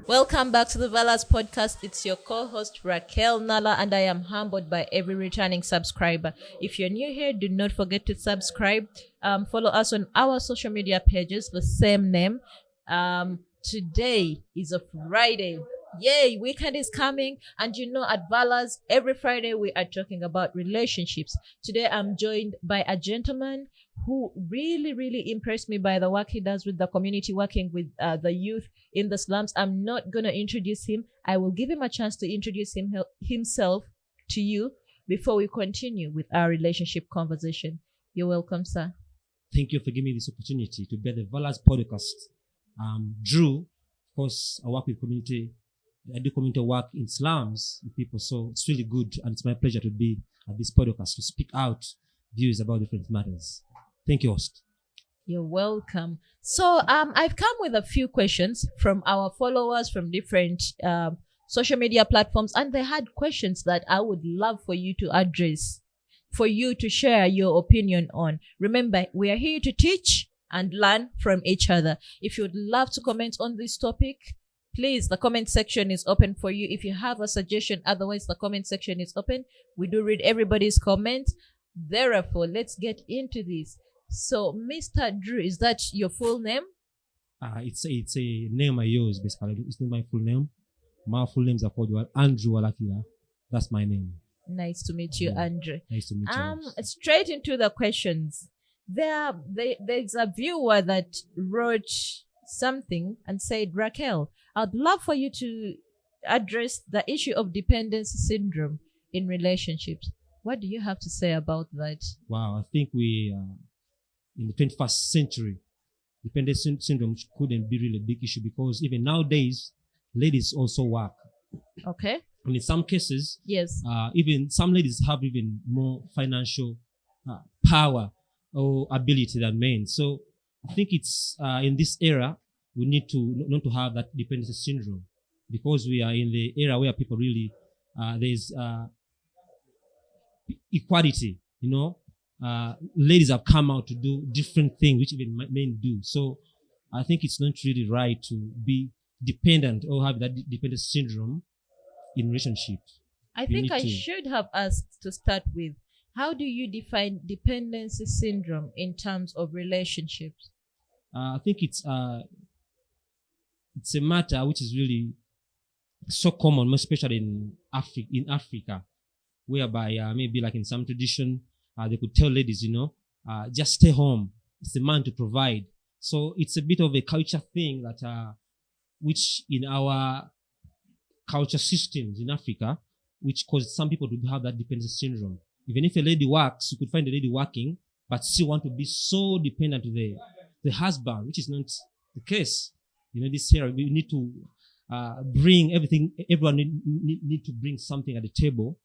Welcome back to the Valas podcast. It's your co-host Raquel Nala, and I am humbled by every returning subscriber. If you're new here, do not forget to subscribe. Follow us on our social media pages, the same name. Today is a Friday. Yay, weekend is coming, and at Valas, every Friday we are talking about relationships. Today I'm joined by a gentleman who really impressed me by the work he does with the community, working with the youth in the slums. I'm not going to introduce him. I will give him a chance to introduce himself to you before we continue with our relationship conversation. You're welcome, sir. Thank you for giving me this opportunity to be at the Valas podcast. Drew, of course, I work with community. I do community work in slums with people, so it's really good, and it's my pleasure to be at this podcast to speak out views about different matters. Thank you, host. You're welcome. So I've come with a few questions from our followers from different social media platforms, and they had questions that I would love for you to address, for you to share your opinion on. Remember, we are here to teach and learn from each other. If you'd love to comment on this topic, please, the comment section is open for you. If you have a suggestion, otherwise the comment section is open. We do read everybody's comment. Therefore, let's get into this. So, Mr. Drew, is that your full name? It's a name I use, basically. It's not my full name. My full names are called Andrew Walakila. That's my name. Nice to meet you, Andrew. Nice to meet you. Straight into the questions. There's a viewer that wrote something and said, Raquel, I'd love for you to address the issue of dependency syndrome in relationships. What do you have to say about that? Wow, I think we in the 21st century, dependency syndrome couldn't be really a big issue, because even nowadays, ladies also work. Okay. And in some cases, yes, even some ladies have even more financial power or ability than men. So I think it's in this era, we need to not to have that dependency syndrome, because we are in the era where people really, there's equality, ladies have come out to do different things which even men do. So I think it's not really right to be dependent or have that dependency syndrome in relationships. I think I should have asked to start with, how do you define dependency syndrome in terms of relationships? I think it's a matter which is really so common, especially in Africa, whereby maybe like in some tradition, they could tell ladies, just stay home. It's the man to provide. So it's a bit of a culture thing that, which in our culture systems in Africa, which causes some people to have that dependency syndrome. Even if a lady works, you could find a lady working, but still want to be so dependent to the husband, which is not the case. This here, we need to bring everything. Everyone need to bring something at the table.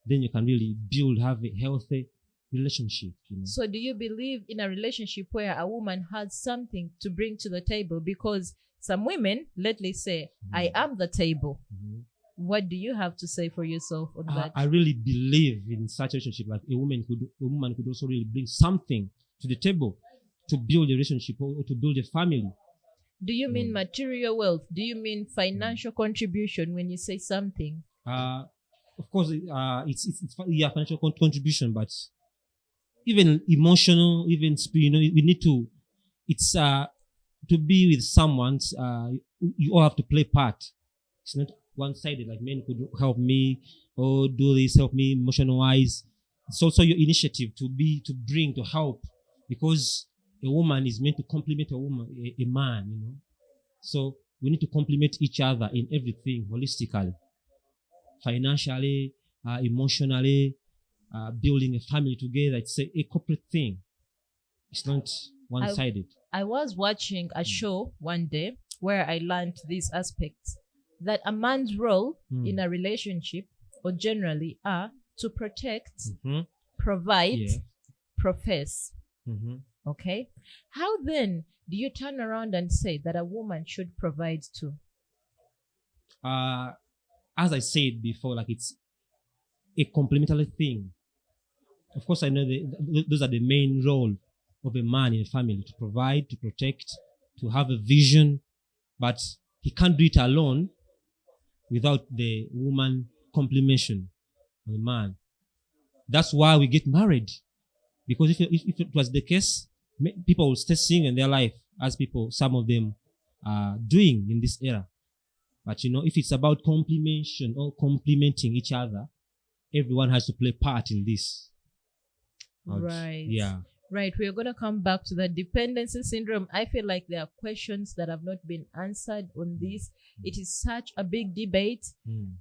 Then you can really have a healthy relationship. So do you believe in a relationship where a woman has something to bring to the table? Because some women lately say, I am the table. Mm-hmm. What do you have to say for yourself on that? I really believe in such a relationship. Like a woman could also really bring something to the table to build a relationship or to build a family. Do you mean material wealth? Do you mean financial contribution when you say something? Of course, it's financial contribution, but even emotional, even we need to. It's to be with someone. You all have to play part. It's not one-sided. Like men could help me or do this, help me emotional wise. It's also your initiative to bring, to help, because a woman is meant to complement a man, So we need to complement each other in everything holistically, financially, emotionally, building a family together. It's a corporate thing. It's not one-sided. I was watching a show one day where I learned these aspects, that a man's role in a relationship, or generally, are to protect, provide, profess. Mm-hmm. Okay. How then do you turn around and say that a woman should provide too? As I said before, like it's a complementary thing. Of course, I know those are the main role of a man in a family: to provide, to protect, to have a vision. But he can't do it alone without the woman complementation of the man. That's why we get married. Because if it was the case, people will stay single in their life, as some of them are doing in this era. But if it's about complementation or complementing each other, everyone has to play part in this. Right. Yeah. Right. We're going to come back to the dependency syndrome. I feel like there are questions that have not been answered on this. It is such a big debate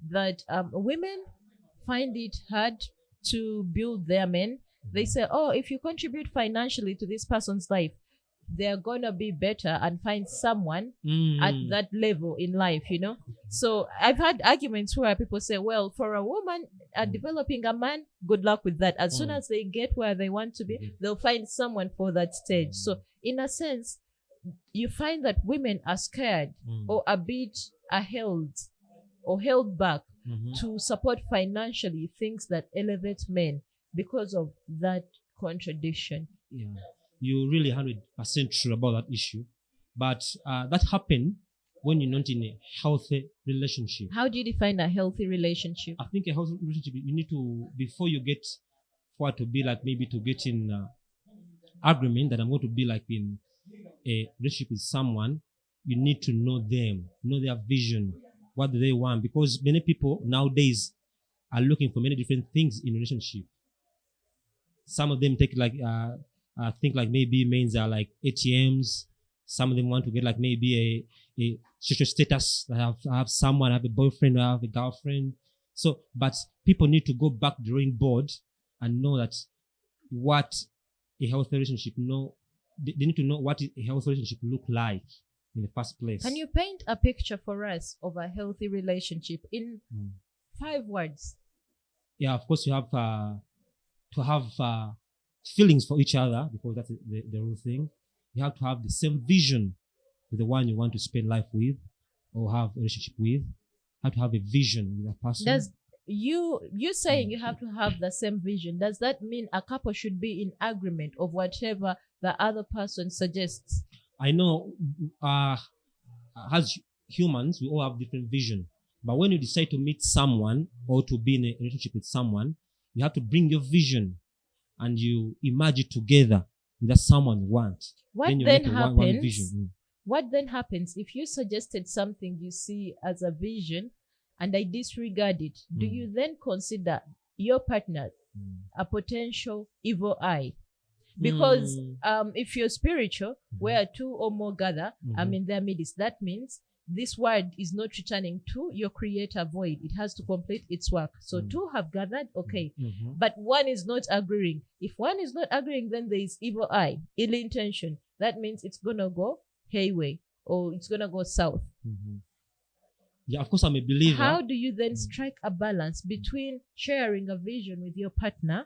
that women find it hard to build their men. They say, oh, if you contribute financially to this person's life, they're going to be better and find someone at that level in life, So I've had arguments where people say, well, for a woman developing a man, good luck with that. As soon as they get where they want to be, they'll find someone for that stage. So in a sense, you find that women are scared or a bit held back to support financially things that elevate men because of that contradiction. Yeah. You're really 100% true about that issue. But that happened when you're not in a healthy relationship. How do you define a healthy relationship? I think a healthy relationship, you need to, before you get for to be like, maybe to get in agreement that I'm going to be like in a relationship with someone, you need to know them, know their vision, what do they want. Because many people nowadays are looking for many different things in a relationship. Some of them take like, I think like maybe men are like ATMs. Some of them want to get like maybe a social status. I have someone, I have a boyfriend, I have a girlfriend. So, but people need to go back to the drawing board and know that what a healthy relationship they need to know what a healthy relationship look like in the first place. Can you paint a picture for us of a healthy relationship in 5 words? Yeah, of course you have to have feelings for each other, because that's the real thing. You have to have the same vision with the one you want to spend life with or have a relationship with. You have to have a vision with a person. Does you saying you have to have the same vision, does that mean a couple should be in agreement of whatever the other person suggests? I know as humans we all have different vision, but when you decide to meet someone or to be in a relationship with someone, you have to bring your vision and you imagine together that someone wants. What then happens? What then happens if you suggested something you see as a vision and I disregard it? Do you then consider your partner a potential evil eye? Because if you're spiritual, where 2 or more gather, I'm in their midst. That means this word is not returning to your creator void. It has to complete its work. So 2 have gathered, okay. But 1 is not agreeing. If 1 is not agreeing, then there is evil eye, ill intention. That means it's going to go hayway or it's going to go south. Yeah, of course I'm a believer. How do you then strike a balance between sharing a vision with your partner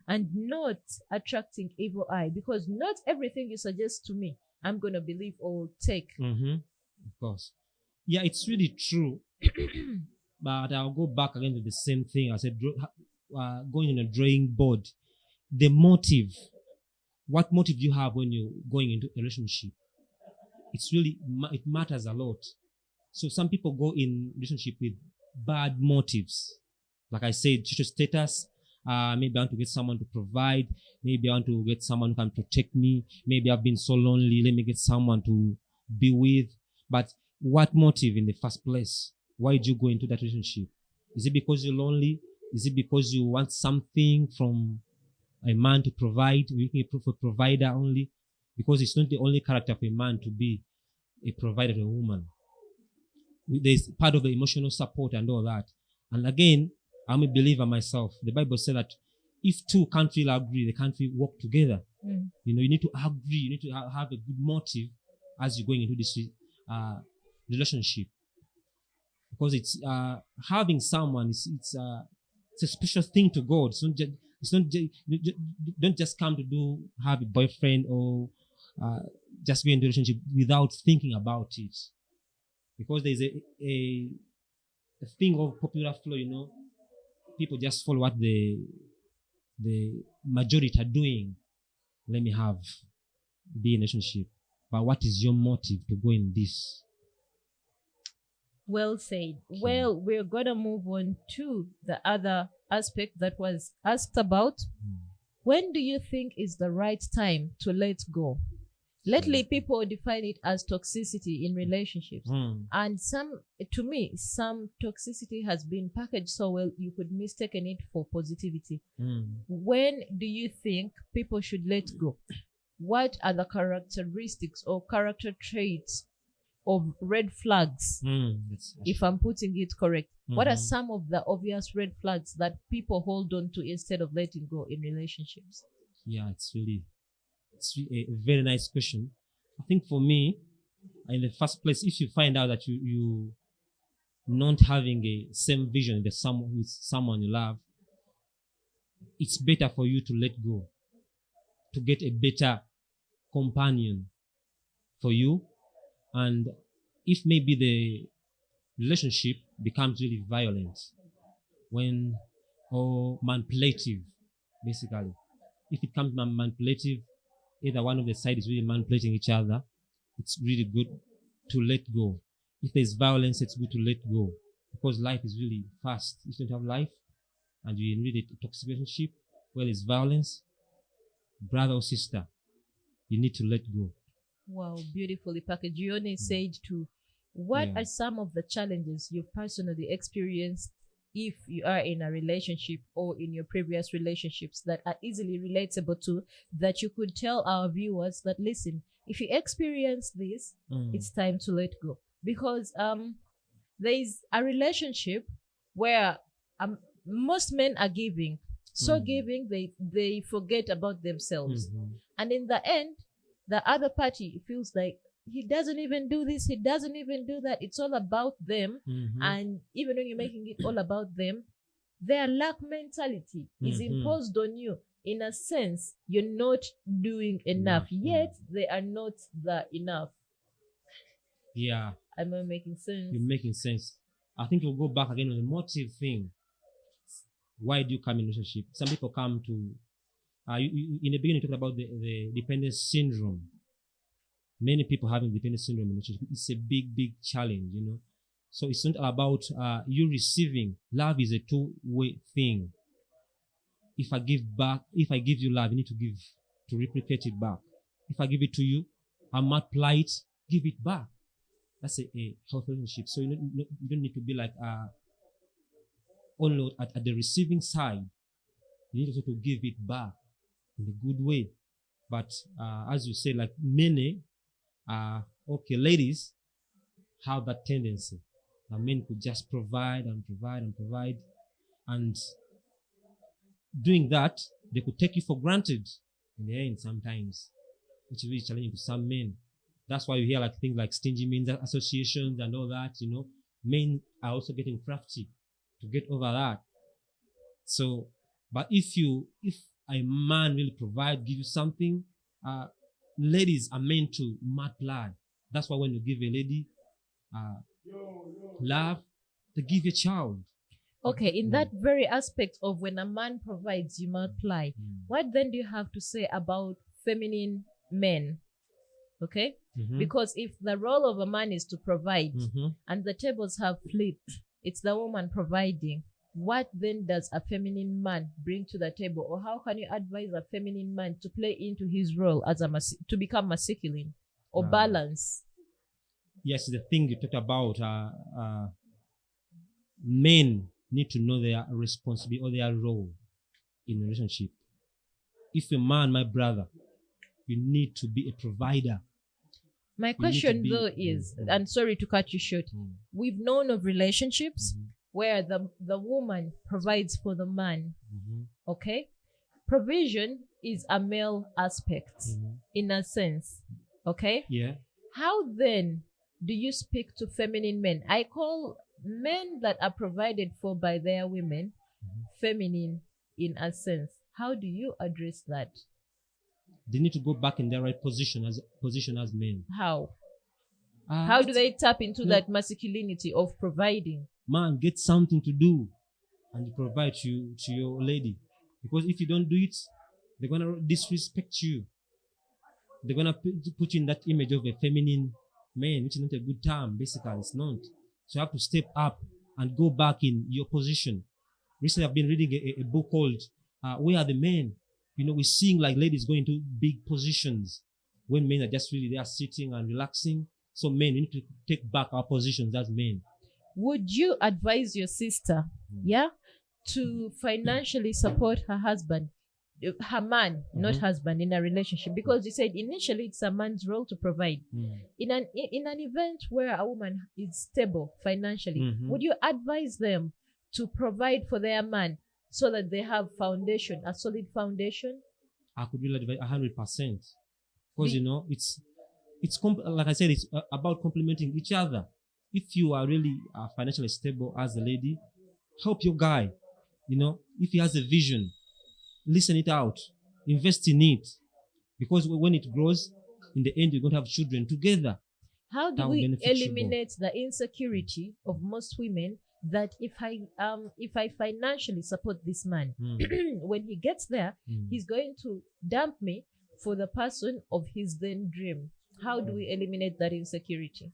and not attracting evil eye? Because not everything you suggest to me, I'm going to believe or take. Of course. Yeah, it's really true. But I'll go back again to the same thing. I said, going on a drawing board. The motive. What motive do you have when you're going into a relationship? It's really, it matters a lot. So some people go in relationship with bad motives. Like I said, social status. Maybe I want to get someone to provide. Maybe I want to get someone who can protect me. Maybe I've been so lonely. Let me get someone to be with. But what motive in the first place? Why did you go into that relationship? Is it because you're lonely? Is it because you want something from a man to provide? You're looking for a provider only? Because it's not the only character of a man to be a provider to a woman. There's part of the emotional support and all that. And again, I'm a believer myself. The Bible said that if 2 can't really agree, they can't really work together. You need to agree. You need to have a good motive as you're going into this relationship, because it's having someone. It's a special thing to God. Don't just come to have a boyfriend or just be in a relationship without thinking about it, because there's a thing of popular flow. People just follow what the majority are doing. Let me be in a relationship. But what is your motive to go in this? Well said. Well, we're gonna move on to the other aspect that was asked about. When do you think is the right time to let go? Lately, people define it as toxicity in relationships. And to me, some toxicity has been packaged so well you could mistaken it for positivity. When do you think people should let go? What are the characteristics or character traits of red flags, if I'm putting it correct? What are some of the obvious red flags that people hold on to instead of letting go in relationships? Yeah, it's really a very nice question. I think for me, in the first place, if you find out that you not having a same vision with someone you love, it's better for you to let go, to get a better companion for you. And if maybe the relationship becomes really violent or manipulative, basically, if it becomes manipulative, either one of the side is really manipulating each other, it's really good to let go. If there's violence, it's good to let go, because life is really fast. If you don't have life and you're in really a toxic relationship, well, it's violence, brother or sister, you need to let go. Wow, beautifully packaged. You only said to what are some of the challenges you've personally experienced if you are in a relationship or in your previous relationships that are easily relatable to, that you could tell our viewers that, listen, if you experience this, it's time to let go? Because there is a relationship where most men are giving, giving they forget about themselves, and in the end the other party feels like he doesn't even do this, he doesn't even do that. It's all about them. And even when you're making it all about them, their lack mentality is imposed on you. In a sense, you're not doing enough, yet they are not the enough. Yeah. Am I making sense? You're making sense. I think we'll go back again on the motive thing. Why do you come in a relationship? Some people come to, in the beginning, you talked about the dependence syndrome. Many people having dependence syndrome in relationship. It's a big, big challenge, So it's not about you receiving. Love is a two-way thing. If I give you love, you need to give, to replicate it back. If I give it to you, I multiply it, give it back. That's a healthy relationship. So you don't need to be like only at the receiving side. You need also to give it back in a good way. But as you say, like many, ladies have that tendency. Men could just provide and provide and provide, and doing that, they could take you for granted in the end sometimes, which is really challenging to some men. That's why you hear like things like stingy men associations and all that. Men are also getting crafty to get over that. So, but if a man really give you something, ladies are meant to multiply. That's why when you give a lady love, they give a child. Okay, in that very aspect of when a man provides, you multiply. What then do you have to say about feminine men? Okay, because if the role of a man is to provide, and the tables have flipped, it's the woman providing. What then does a feminine man bring to the table, or how can you advise a feminine man to play into his role as to become masculine or balance? Yes, the thing you talked about, men need to know their responsibility or their role in a relationship. If a man, my brother, you need to be a provider. My question though is, and sorry to cut you short, we've known of relationships where the woman provides for the man. Okay, provision is a male aspect in a sense. Okay, yeah. How then do you speak to feminine men? I call men that are provided for by their women feminine in a sense. How do you address that? They need to go back in their right position as men. How? How do they tap into that masculinity of providing? Man, get something to do and you provide to your lady. Because if you don't do it, they're going to disrespect you. They're going to put you in that image of a feminine man, which is not a good term. Basically, it's not. So you have to step up and go back in your position. Recently, I've been reading a book called Where Are the Men? We're seeing like ladies going to big positions when men are just really there sitting and relaxing. So men, we need to take back our positions as men. Would you advise your sister, to financially support her husband, her man, not husband, in a relationship? Because you said initially it's a man's role to provide. In an event where a woman is stable financially, would you advise them to provide for their man so that they have foundation, a solid foundation? I could really advise 100%, because it's like I said, it's about complementing each other. If you are really financially stable as a lady, help your guy. If he has a vision, listen it out, invest in it, because when it grows, in the end, you're going to have children together. How do we eliminate the insecurity of most women that if I financially support this man, when he gets there, he's going to dump me for the person of his then dream? How do we eliminate that insecurity?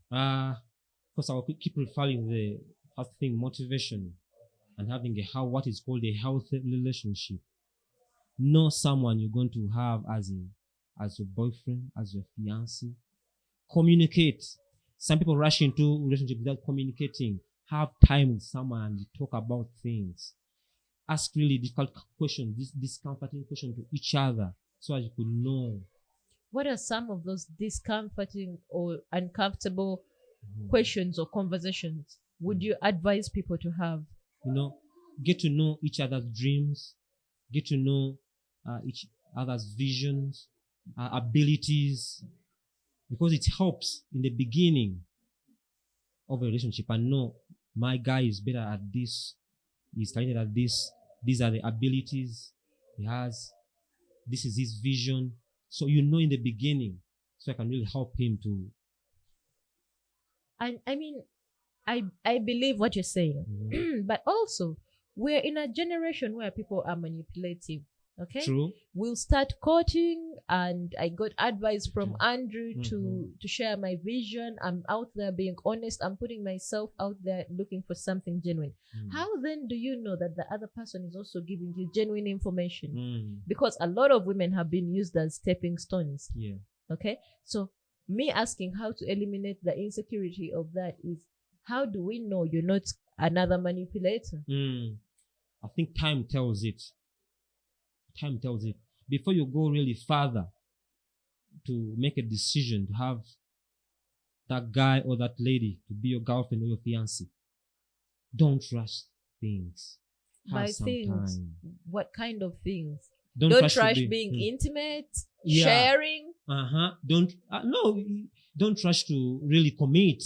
Because I'll keep referring the first thing, motivation, and having what is called a healthy relationship. Know someone you're going to have as your boyfriend, as your fiancé. Communicate. Some people rush into relationship without communicating. Have time with someone and talk about things. Ask really difficult questions, discomforting questions to each other, so as you could know. What are some of those discomforting or uncomfortable questions or conversations would you advise people to have? Get to know each other's dreams, get to know each other's visions, abilities, because it helps in the beginning of a relationship. And know my guy is better at this, he's talented at this, these are the abilities he has, this is his vision. So in the beginning, so I can really help him to. And I believe what you're saying, but also we're in a generation where people are manipulative. Okay. True. We'll start courting, and I got advice from Andrew to share my vision. I'm out there being honest. I'm putting myself out there looking for something genuine. How then do you know that the other person is also giving you genuine information? Because a lot of women have been used as stepping stones. Yeah. Okay. So me asking how to eliminate the insecurity of that is, how do we know you're not another manipulator? I think time tells it. Time tells it. Before you go really further to make a decision to have that guy or that lady to be your girlfriend or your fiancé, don't rush things. By things, what kind of things? Don't rush being intimate, sharing. Don't rush to really commit.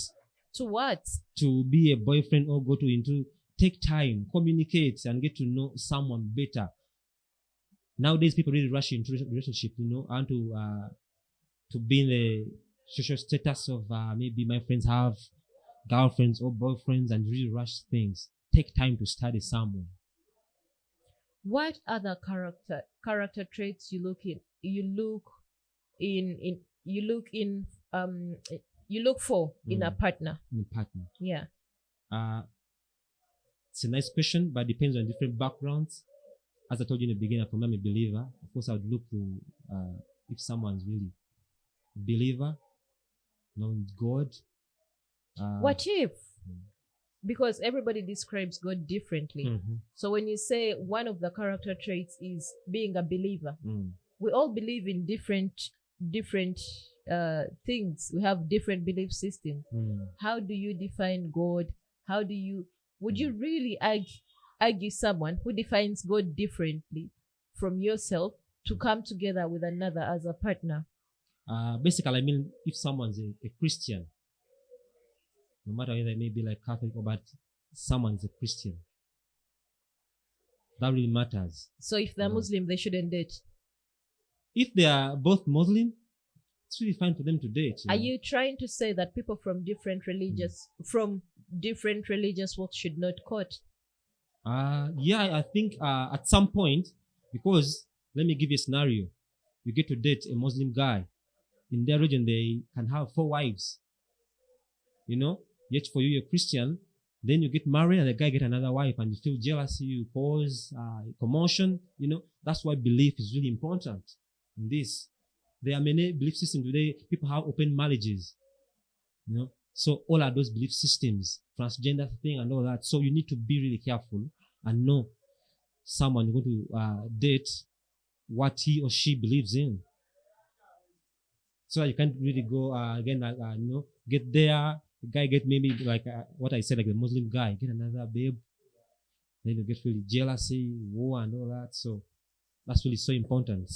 To what? To be a boyfriend or go into. Take time, communicate, and get to know someone better. Nowadays, people really rush into relationship, and to be in the social status of maybe my friends have girlfriends or boyfriends, and really rush things. Take time to study someone. What other character traits you look for in a partner? In a partner. Yeah. It's a nice question, but it depends on different backgrounds. As I told you in the beginning, for me, I'm a believer. Of course, I would look to if someone's really a believer, knowing God. What if? Because everybody describes God differently. So when you say one of the character traits is being a believer, we all believe in different things. We have different belief systems. How do you define God? Would you really argue someone who defines God differently from yourself to come together with another as a partner? Basically, if someone's a Christian, no matter whether they may be like Catholic or but someone's a Christian, that really matters. So if they're Muslim, they shouldn't date? If they are both Muslim, it's really fine for them to date. Are you trying to say that people from different religious walks should not court? I think at some point, because let me give you a scenario. You get to date a Muslim guy. In their region, they can have 4 wives. Yet for you, you're Christian, then you get married and the guy get another wife and you feel jealousy, you cause commotion. That's why belief is really important in this. There are many belief systems today. People have open marriages, So all are those belief systems, transgender thing and all that. So you need to be really careful and know someone you're going to date, what he or she believes in. So that you can't really go get there. The guy get maybe like what I said, like the Muslim guy, get another babe. Then you get really jealousy, war and all that. So that's really so important.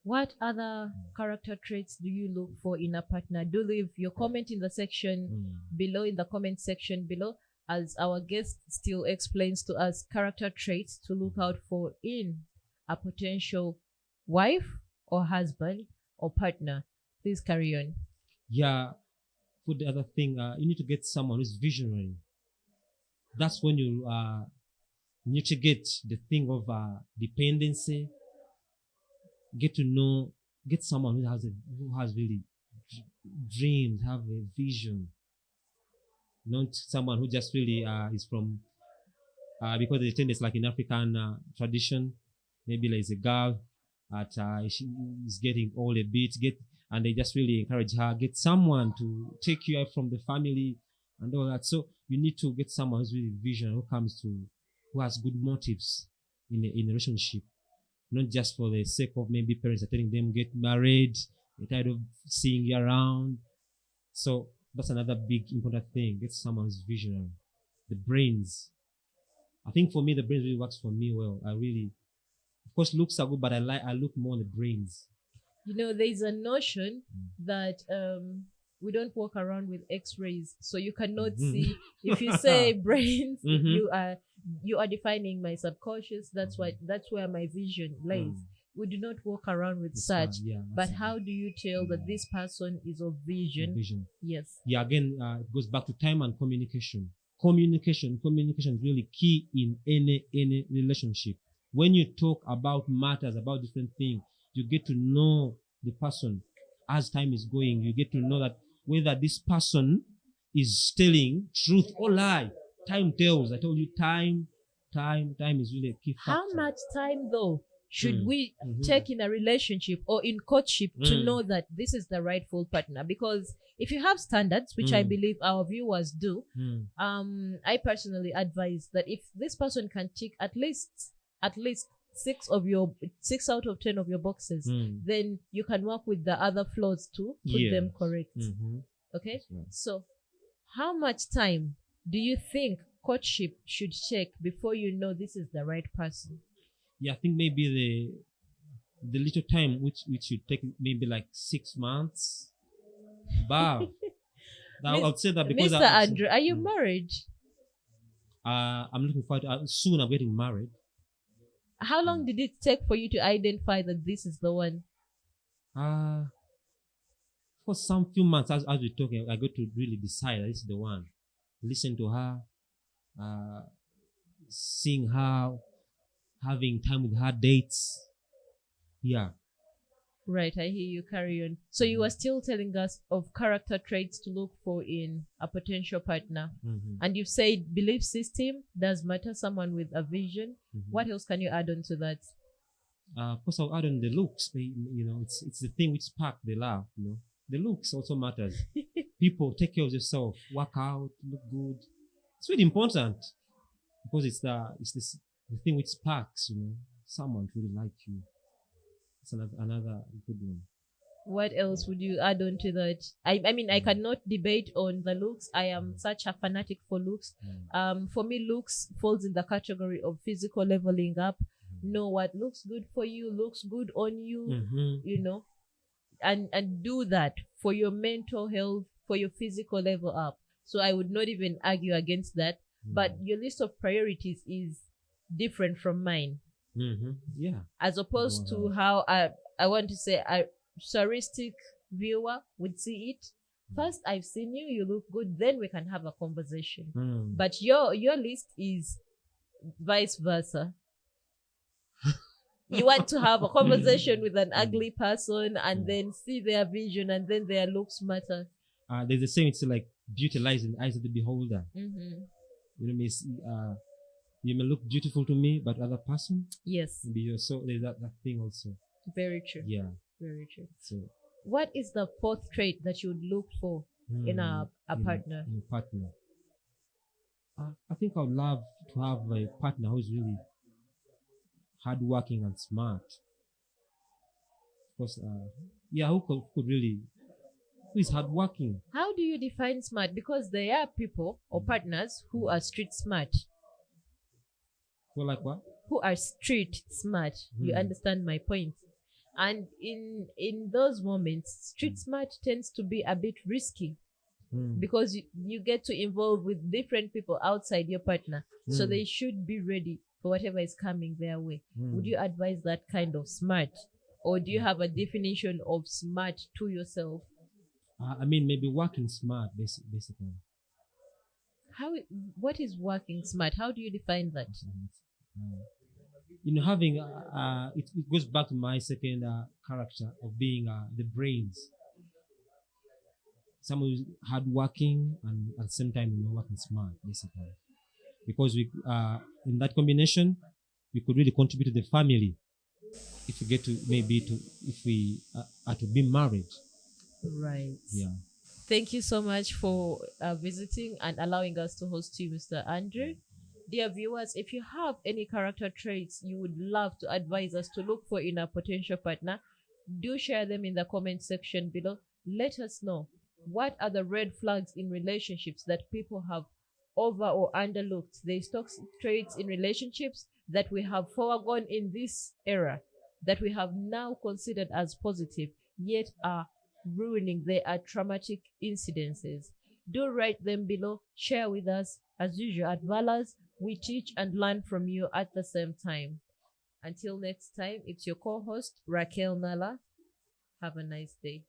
What other character traits do you look for in a partner? Do leave your comment in the section below, in the comment section below, as our guest still explains to us character traits to look out for in a potential wife or husband or partner. Please carry on. Yeah. For the other thing, you need to get someone who's visionary. That's when you need to get the thing of dependency. Get someone who has really dreams, have a vision. Not someone who just really is from because they tend, it's like in African tradition, maybe there's a girl that she is getting old a bit, and they just really encourage her, get someone to take you out from the family and all that. So you need to get someone who's really visionary, who has good motives in a relationship, not just for the sake of maybe parents are telling them get married, they're tired of seeing you around. So that's another big important thing. Get someone who's visionary. The brains. I think for me, the brains really works for me well. Of course, looks are good, but I look more on the brains. There's a notion that we don't walk around with x-rays, so you cannot see. If you say brains, you are defining my subconscious. That's where my vision lays. We do not walk around with such. But how do you tell that this person is of vision? Yes. Yeah, again, it goes back to time and communication. Communication is really key in any relationship. When you talk about matters, about different things, you get to know the person. As time is going, you get to know that whether this person is telling truth or lie. Time tells. I told you, time is really a key factor. How much time, though, should we take in a relationship or in courtship to know that this is the rightful partner? Because if you have standards, which I believe our viewers do, I personally advise that if this person can tick at least 6 out of 10 of your boxes, then you can work with the other flaws to put them correct. Okay? So how much time do you think courtship should take before you know this is the right person? Yeah, I think maybe the little time which should take maybe like 6 months. Wow. I would say that because Mr. Andrew, are you married? I'm looking forward to soon. I'm getting married. How long did it take for you to identify that this is the one? For some few months, as we're talking, I got to really decide that this is the one. Listen to her, seeing her, having time with her, dates. Yeah. Right, I hear you. Carry on. So you were still telling us of character traits to look for in a potential partner. And you said belief system does matter, someone with a vision. What else can you add on to that? Of course, I'll add on the looks. It's the thing which spark the love. The looks also matters. People, take care of yourself, work out, look good. It's really important because it's the thing which sparks. Someone to really like you. It's another good one. What else would you add on to that? I mean, I cannot debate on the looks. I am such a fanatic for looks. For me, looks falls in the category of physical leveling up. Know what looks good for you, looks good on you, and do that for your mental health, for your physical level up. So I would not even argue against that. But your list of priorities is different from mine. Yeah. As opposed to how I want to say a touristic viewer would see it. First, I've seen you, you look good, then we can have a conversation. But your list is vice versa. You want to have a conversation with an ugly person and then see their vision and then their looks matter. there's a saying, it's like beauty lies in the eyes of the beholder. Mm-hmm. You know, miss, you may look beautiful to me, but other person, Yes, maybe you're so, there's that thing also. very true. Yeah. Very true. So, What is the fourth trait that you would look for in a partner? In a partner. I think I would love to have a partner who is really hardworking and smart. Because, who could really, who is hardworking? How do you define smart? Because there are people or partners who are street smart. Well, like what? Who are street smart. You understand my point? And in those moments, street smart tends to be a bit risky because you get to involve with different people outside your partner. So they should be ready for whatever is coming their way. Would you advise that kind of smart? Or do you have a definition of smart to yourself? I mean, maybe working smart, basically. What is working smart? How do you define that? You know, having it goes back to my second character of being the brains. Someone who's hardworking and at the same time, you know, working smart, basically. Because we, in that combination, we could really contribute to the family. If we get to if we are to be married. Right. Yeah. Thank you so much for visiting and allowing us to host you, Mr. Andrew. Dear viewers, if you have any character traits you would love to advise us to look for in a potential partner, do share them in the comment section below. Let us know, what are the red flags in relationships that people have over or underlooked? There's toxic traits in relationships that we have foregone in this era, that we have now considered as positive, yet are ruining. They are traumatic incidences. Do write them below. Share with us. As usual at Valas, we teach and learn from you at the same time. Until next time, it's your co-host Raquel Nala. Have a nice day.